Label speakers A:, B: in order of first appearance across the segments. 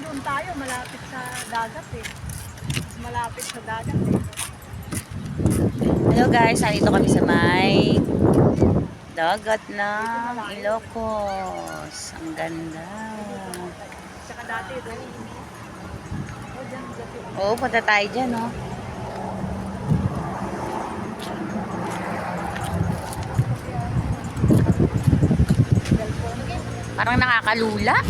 A: doon tayo, malapit sa dagat eh. Malapit sa dagat eh.
B: Hello guys, nandito kami sa may dagat ng Ilocos. Ang ganda.
A: Tsaka dati doon. Oh, dyan, dyan.
B: Oo, punta tayo dyan, no? Parang nakakalula.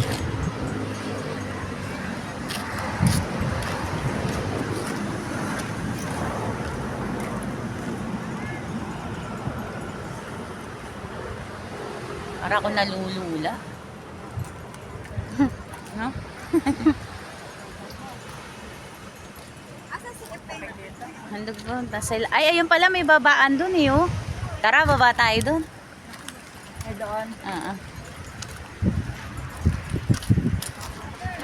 B: Para ako nalulula. No? Handog doon. Ay, ayun pala, may babaan doon eh, oh. Tara, baba tayo doon.
A: Ay, doon.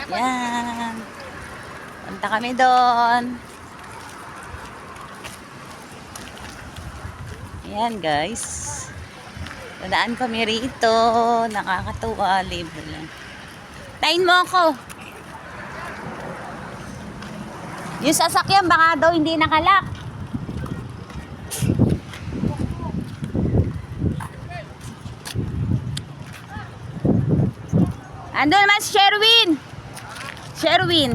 B: Yan. Punta kami doon. Yan, guys. Nadaan kami rito. Nakakatuwa. Libre lang. Tayin mo ako. Yung sasakyan, baka daw hindi nakalak. Ando naman si Sherwin. Sherwin.